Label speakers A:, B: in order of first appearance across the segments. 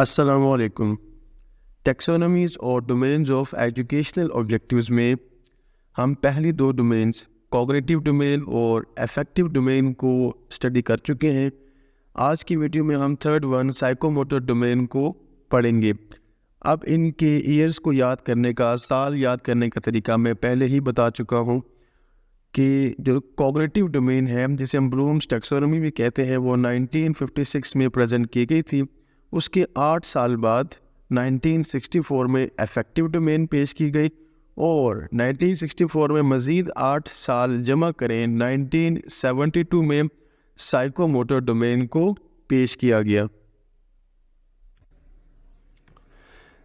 A: السلام علیکم. ٹیکسونومیز اور ڈومینز آف ایجوکیشنل آبجیکٹیوز میں ہم پہلی دو ڈومینز کوگنیٹیو ڈومین اور افیکٹو ڈومین کو اسٹڈی کر چکے ہیں. آج کی ویڈیو میں ہم تھرڈ ون سائیکوموٹر ڈومین کو پڑھیں گے. اب ان کے ایئرز کو یاد کرنے کا، سال یاد کرنے کا طریقہ میں پہلے ہی بتا چکا ہوں کہ جو کوگنیٹیو ڈومین ہے جسے ہم بلومز ٹیکسونومی بھی کہتے ہیں، وہ 1956 میں پریزنٹ کی گئی تھی. اس کے 8 سال بعد 1964 میں افیکٹو ڈومین پیش کی گئی اور 1964 میں مزید 8 سال جمع کریں 1972 میں سائیکوموٹر ڈومین کو پیش کیا گیا.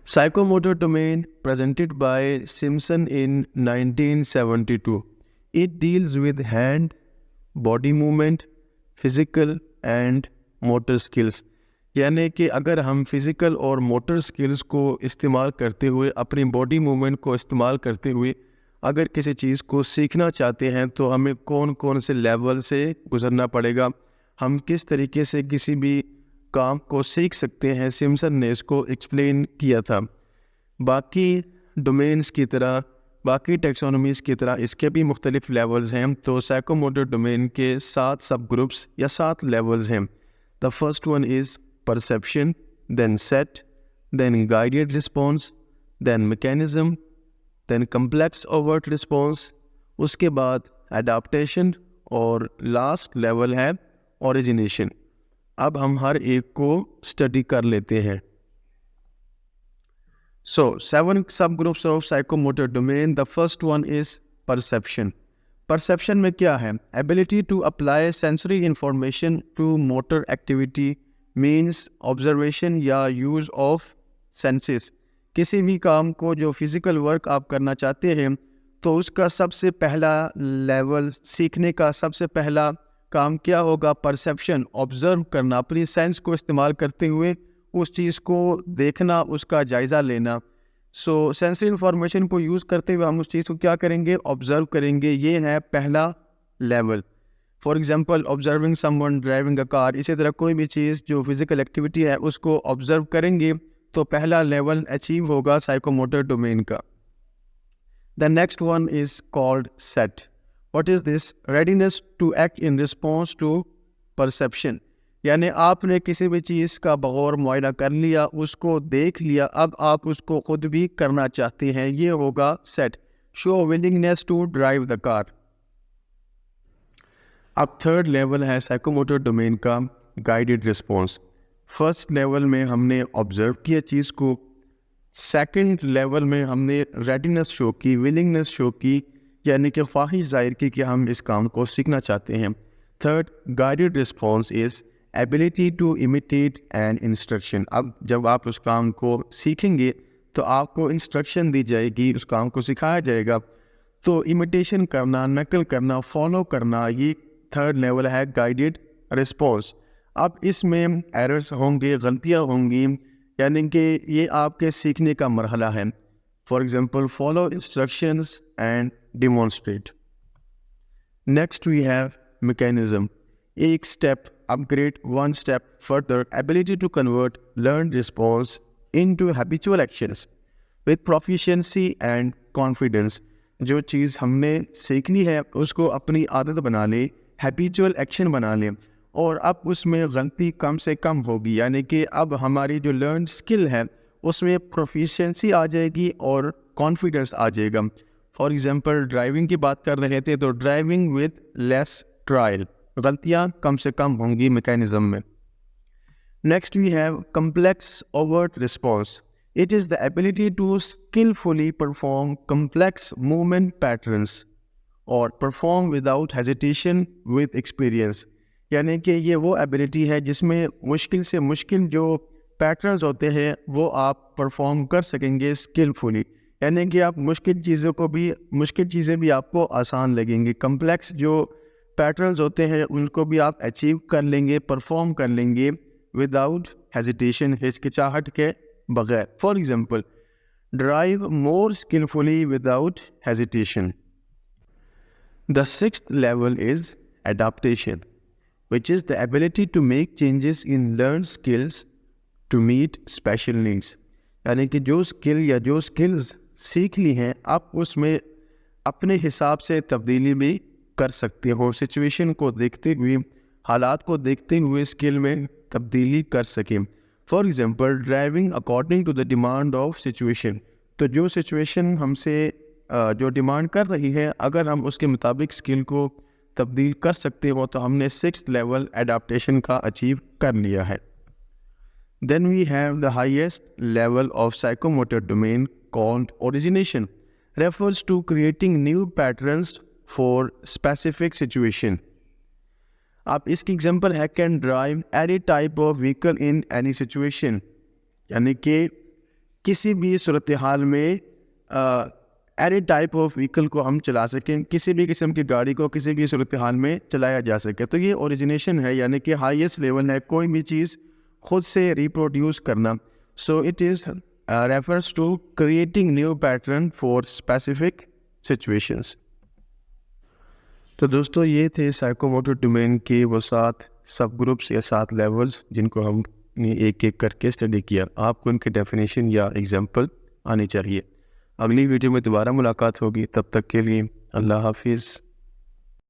A: Psychomotor domain presented by Simpson in 1972. It deals with hand, body movement, physical and motor skills. یعنی کہ اگر ہم فزیکل اور موٹر سکلز کو استعمال کرتے ہوئے، اپنی باڈی موومنٹ کو استعمال کرتے ہوئے اگر کسی چیز کو سیکھنا چاہتے ہیں تو ہمیں کون کون سے لیول سے گزرنا پڑے گا، ہم کس طریقے سے کسی بھی کام کو سیکھ سکتے ہیں. سمسن نے اس کو ایکسپلین کیا تھا. باقی ڈومینز کی طرح، باقی ٹیکسونومیز کی طرح اس کے بھی مختلف لیولز ہیں. تو سائیکوموٹر ڈومین کے 7 سب گروپس یا 7 لیولز ہیں. The first one is perception, then set, then guided response, then mechanism, then complex overt response, اس کے بعد adaptation اور last level ہے origination. اب ہم ہر ایک کو اسٹڈی کر لیتے ہیں. So 7 subgroups of psychomotor domain. The first one is perception. Perception میں کیا ہے؟ Ability to apply sensory information to motor activity means observation یا use of senses. کسی بھی کام کو جو فزیکل ورک آپ کرنا چاہتے ہیں تو اس کا سب سے پہلا لیول، سیکھنے کا سب سے پہلا کام کیا ہوگا؟ پرسیپشن، آبزرو کرنا، اپنی سینس کو استعمال کرتے ہوئے اس چیز کو دیکھنا، اس کا جائزہ لینا. سو سینسری انفارمیشن کو یوز کرتے ہوئے ہم اس چیز کو کیا کریں گے؟ آبزرو کریں گے. یہ ہے پہلا level. For example observing someone driving a car. اسی طرح کوئی بھی چیز جو فزیکل ایکٹیویٹی ہے اس کو آبزرو کریں گے تو پہلا لیول اچیو ہوگا سائیکوموٹر ڈومین کا. The next one is called set. What is this? Readiness to act in response to perception. یعنی آپ نے کسی بھی چیز کا بغور معائنہ کر لیا، اس کو دیکھ لیا، اب آپ اس کو خود بھی کرنا چاہتے ہیں، یہ ہوگا set. Show willingness to drive the car. اب تھرڈ لیول ہے سائیکوموٹر ڈومین کا گائیڈڈ رسپانس. فرسٹ لیول میں ہم نے آبزرو کیا چیز کو، سیکنڈ لیول میں ہم نے ریڈینس شو کی، ولنگنس شو کی، یعنی کہ خواہش ظاہر کی کہ ہم اس کام کو سیکھنا چاہتے ہیں. Third guided response is ability to imitate an instruction. اب جب آپ اس کام کو سیکھیں گے تو آپ کو انسٹرکشن دی جائے گی، اس کام کو سکھایا جائے گا، تو امیٹیشن کرنا، نقل کرنا، فالو کرنا، یہ تھرڈ لیول ہے گائیڈڈ رسپانس. اب اس میں ایررز ہوں گے، غلطیاں ہوں گی، یعنی کہ یہ آپ کے سیکھنے کا مرحلہ ہے. For example follow instructions and demonstrate. Next we have mechanism. ایک step up grade, one step further, ability to convert learn response into habitual actions with proficiency and confidence. جو چیز ہم نے سیکھنی ہے اس کو اپنی عادت بنا لیں، ہیبیچول ایکشن بنا لیں، اور اب اس میں غلطی کم سے کم ہوگی. یعنی کہ اب ہماری جو لرن اسکل ہے اس میں پروفیشنسی آ جائے گی اور کانفیڈنس آ جائے گا. فار ایگزامپل ڈرائیونگ کی بات کر رہے تھے تو ڈرائیونگ وتھ لیس ٹرائل، غلطیاں کم سے کم ہوں گی میکینزم میں. Next we have complex overt response. It is the ability to skillfully perform complex movement patterns or perform without hesitation with experience. یعنی کہ یہ وہ ایبلٹی ہے جس میں مشکل سے مشکل جو پیٹرنز ہوتے ہیں وہ آپ پرفارم کر سکیں گے اسکلفلی. یعنی کہ آپ مشکل چیزیں بھی آپ کو آسان لگیں گی. کمپلیکس جو پیٹرنز ہوتے ہیں ان کو بھی آپ اچیو کر لیں گے، پرفارم کر لیں گے وداؤٹ ہیزیٹیشن، ہچکچاہٹ کے بغیر. For example drive more skilfully without hesitation. The sixth level is adaptation, which is the ability to make changes in learned skills to meet special needs, یعنی کہ جو اسکل یا جو اسکلز سیکھ لی ہیں آپ اس میں اپنے حساب سے تبدیلی بھی کر سکتے ہو، سچویشن کو دیکھتے ہوئے، حالات کو دیکھتے ہوئے اسکل میں تبدیلی کر سکیں. For example driving according to the demand of situation, تو جو سچویشن ہم سے جو ڈیمانڈ کر رہی ہے اگر ہم اس کے مطابق اسکل کو تبدیل کر سکتے ہو تو ہم نے 6th لیول ایڈاپٹیشن کا اچیو کر لیا ہے. Then we have the highest level of psychomotor domain called origination, refers to creating new patterns for specific situation. آپ اس کی ایگزامپل ہے can drive any type of vehicle in any situation، یعنی کہ کسی بھی صورتحال میں any type of vehicle کو ہم چلا سکیں، کسی بھی قسم کی گاڑی کو کسی بھی صورتحال میں چلایا جا سکے. تو یہ اوریجنیشن ہے، یعنی کہ ہائیسٹ لیول ہے کوئی بھی چیز خود سے ریپروڈیوس کرنا. So it is refers to creating new pattern for specific situations. تو دوستو یہ تھے سائیکوموٹر ڈومین کے وہ 7 سب گروپس یا 7 لیولز جن کو ہم نے ایک ایک کر کے اسٹڈی کیا. آپ کو ان کی ڈیفینیشن یا ایگزامپل آنی چاہیے. اگلی ویڈیو میں دوبارہ ملاقات ہوگی، تب تک کے لیے اللہ حافظ.